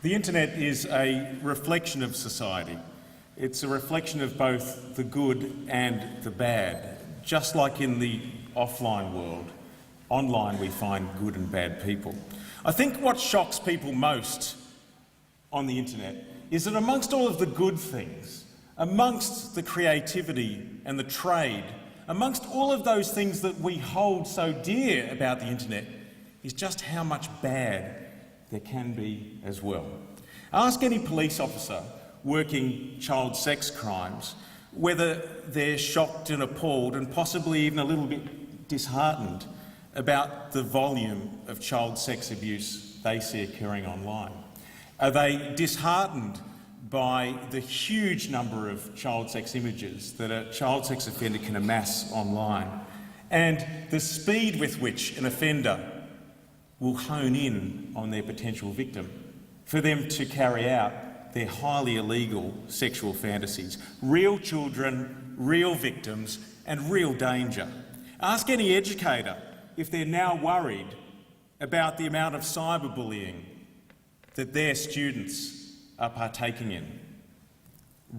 The internet is a reflection of society. It's a reflection of both the good and the bad. Just like in the offline world, online we find good and bad people. I think what shocks people most on the internet is that amongst all of the good things, amongst the creativity and the trade, amongst all of those things that we hold so dear about the internet, is just how much bad there can be as well. Ask any police officer working child sex crimes whether they're shocked and appalled and possibly even a little bit disheartened about the volume of child sex abuse they see occurring online. Are they disheartened by the huge number of child sex images that a child sex offender can amass online, and the speed with which an offender will hone in on their potential victim for them to carry out their highly illegal sexual fantasies? Real children, real victims, and real danger. Ask any educator if they're now worried about the amount of cyberbullying that their students are partaking in.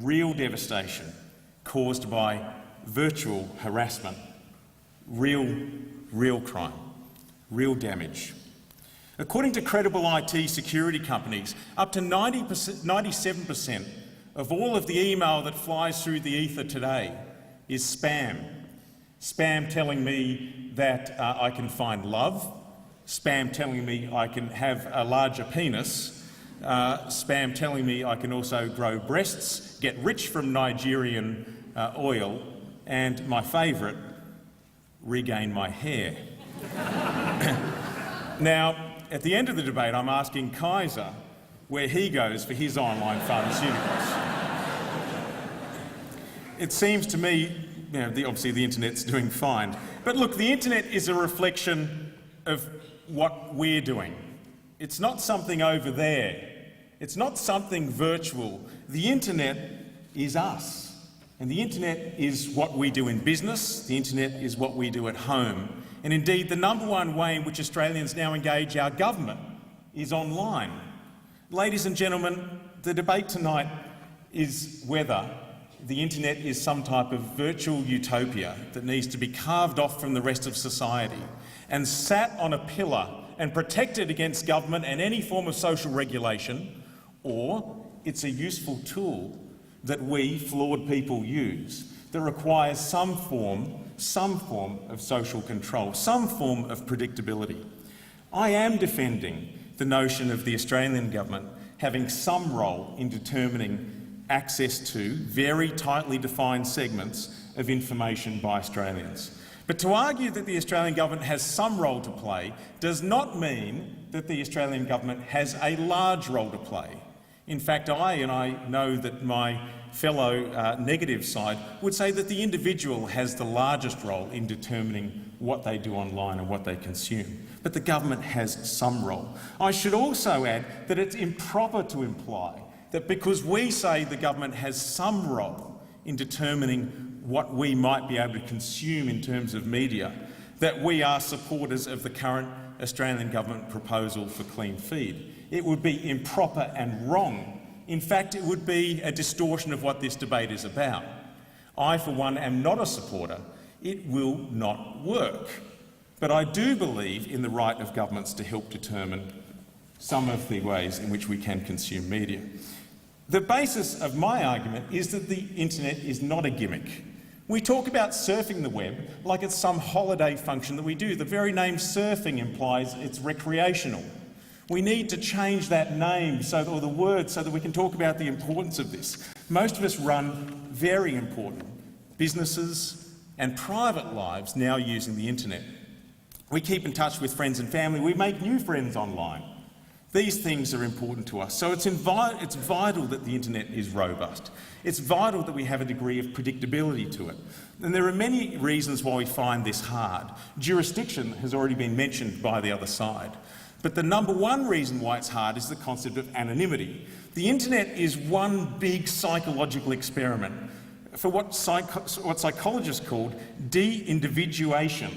Real devastation caused by virtual harassment, real crime, real damage. According to credible IT security companies, up to 97% of all of the email that flies through the ether today is spam. Spam telling me that I can find love, spam telling me I can have a larger penis, spam telling me I can also grow breasts, get rich from Nigerian oil, and my favourite, regain my hair. Now, at the end of the debate, I'm asking Kaiser where he goes for his online pharmaceuticals. It seems to me, obviously the internet's doing fine. But look, the internet is a reflection of what we're doing. It's not something over there. It's not something virtual. The internet is us. And the internet is what we do in business. The internet is what we do at home. And indeed, the number one way in which Australians now engage our government is online. Ladies and gentlemen, the debate tonight is whether the internet is some type of virtual utopia that needs to be carved off from the rest of society and sat on a pillar and protected against government and any form of social regulation, or it's a useful tool that we, flawed people, use that requires some form of social control, some form of predictability. I am defending the notion of the Australian government having some role in determining access to very tightly defined segments of information by Australians. But to argue that the Australian government has some role to play does not mean that the Australian government has a large role to play. In fact, I know that my fellow negative side would say that the individual has the largest role in determining what they do online and what they consume. But the government has some role. I should also add that it's improper to imply that because we say the government has some role in determining what we might be able to consume in terms of media, that we are supporters of the current Australian government proposal for clean feed. It would be improper and wrong. In fact, it would be a distortion of what this debate is about. I, for one, am not a supporter. It will not work. But I do believe in the right of governments to help determine some of the ways in which we can consume media. The basis of my argument is that the internet is not a gimmick. We talk about surfing the web like it's some holiday function that we do. The very name surfing implies it's recreational. We need to change that name or the word so that we can talk about the importance of this. Most of us run very important businesses and private lives now using the internet. We keep in touch with friends and family. We make new friends online. These things are important to us. So it's vital that the internet is robust. It's vital that we have a degree of predictability to it. And there are many reasons why we find this hard. Jurisdiction has already been mentioned by the other side. But the number one reason why it's hard is the concept of anonymity. The internet is one big psychological experiment for what psychologists called de-individuation.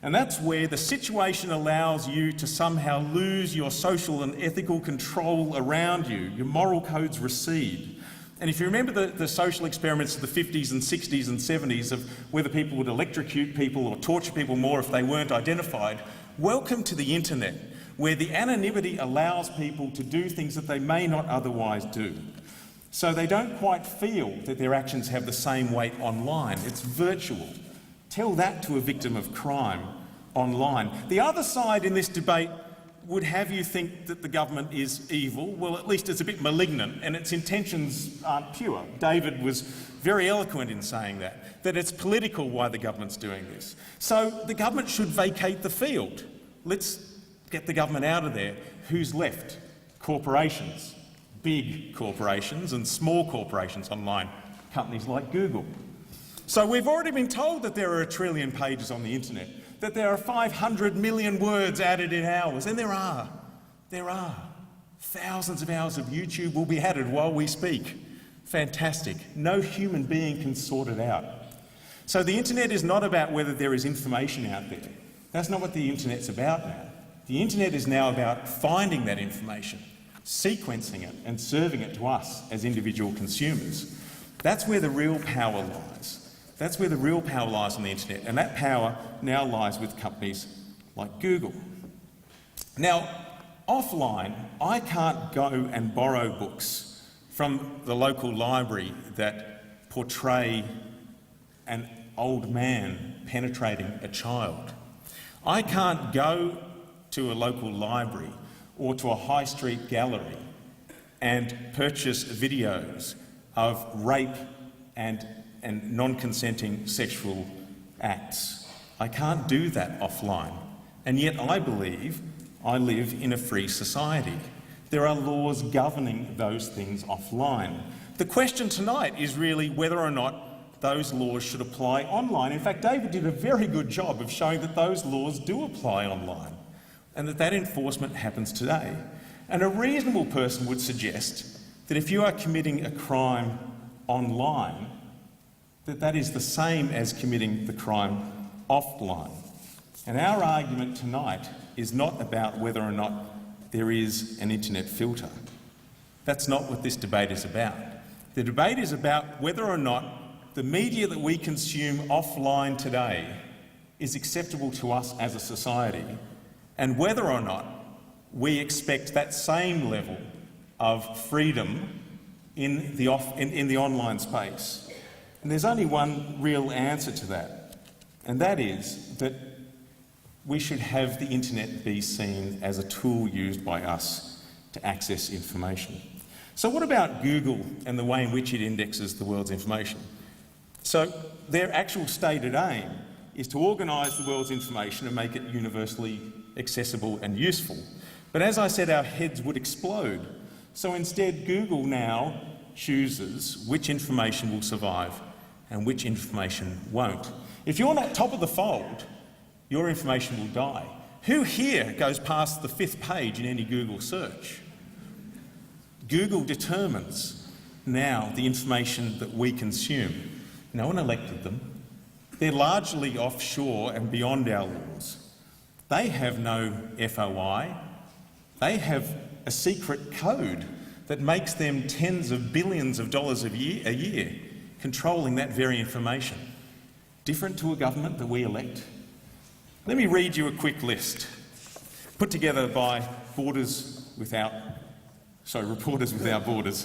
And that's where the situation allows you to somehow lose your social and ethical control around you. Your moral codes recede. And if you remember the social experiments of the 50s and 60s and 70s of whether people would electrocute people or torture people more if they weren't identified, welcome to the internet, where the anonymity allows people to do things that they may not otherwise do. So they don't quite feel that their actions have the same weight online. It's virtual. Tell that to a victim of crime online. The other side in this debate would have you think that the government is evil. Well, at least it's a bit malignant and its intentions aren't pure. David was very eloquent in saying that it's political why the government's doing this. So the government should vacate the field. Let's get the government out of there. Who's left? Corporations. Big corporations and small corporations online. Companies like Google. So we've already been told that there are 1 trillion pages on the internet, that there are 500 million words added in hours, and there are. Thousands of hours of YouTube will be added while we speak. Fantastic. No human being can sort it out. So the internet is not about whether there is information out there. That's not what the internet's about now. The internet is now about finding that information, sequencing it and serving it to us as individual consumers. That's where the real power lies. That's where the real power lies on the internet, and that power now lies with companies like Google. Now, offline, I can't go and borrow books from the local library that portray an old man penetrating a child. I can't go to a local library or to a high street gallery and purchase videos of rape and non-consenting sexual acts. I can't do that offline. And yet I believe I live in a free society. There are laws governing those things offline. The question tonight is really whether or not those laws should apply online. In fact, David did a very good job of showing that those laws do apply online and that enforcement happens today. And a reasonable person would suggest that if you are committing a crime online, that is the same as committing the crime offline. And our argument tonight is not about whether or not there is an internet filter. That's not what this debate is about. The debate is about whether or not the media that we consume offline today is acceptable to us as a society, and whether or not we expect that same level of freedom in the online space. And there's only one real answer to that, and that is that we should have the internet be seen as a tool used by us to access information. So what about Google and the way in which it indexes the world's information? So their actual stated aim is to organise the world's information and make it universally accessible and useful. But as I said, our heads would explode. So instead, Google now chooses which information will survive and which information won't. If you're not top of the fold, your information will die. Who here goes past the 5th page in any Google search? Google determines now the information that we consume. No one elected them. They're largely offshore and beyond our laws. They have no FOI. They have a secret code that makes them tens of billions of dollars a year, controlling that very information. Different to a government that we elect. Let me read you a quick list put together by Reporters Without Borders.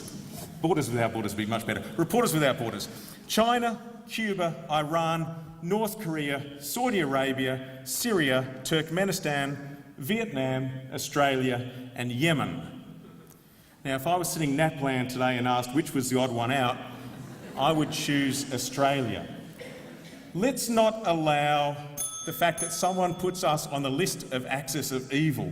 Borders Without Borders would be much better. Reporters Without Borders. China, Cuba, Iran, North Korea, Saudi Arabia, Syria, Turkmenistan, Vietnam, Australia and Yemen. Now, if I was sitting Napland today and asked which was the odd one out, I would choose Australia. Let's not allow the fact that someone puts us on the list of axis of evil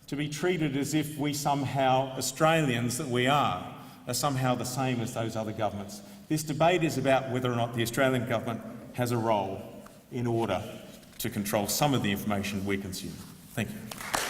to be treated as if we somehow, Australians that we are somehow the same as those other governments. This debate is about whether or not the Australian government has a role in order to control some of the information we consume. Thank you.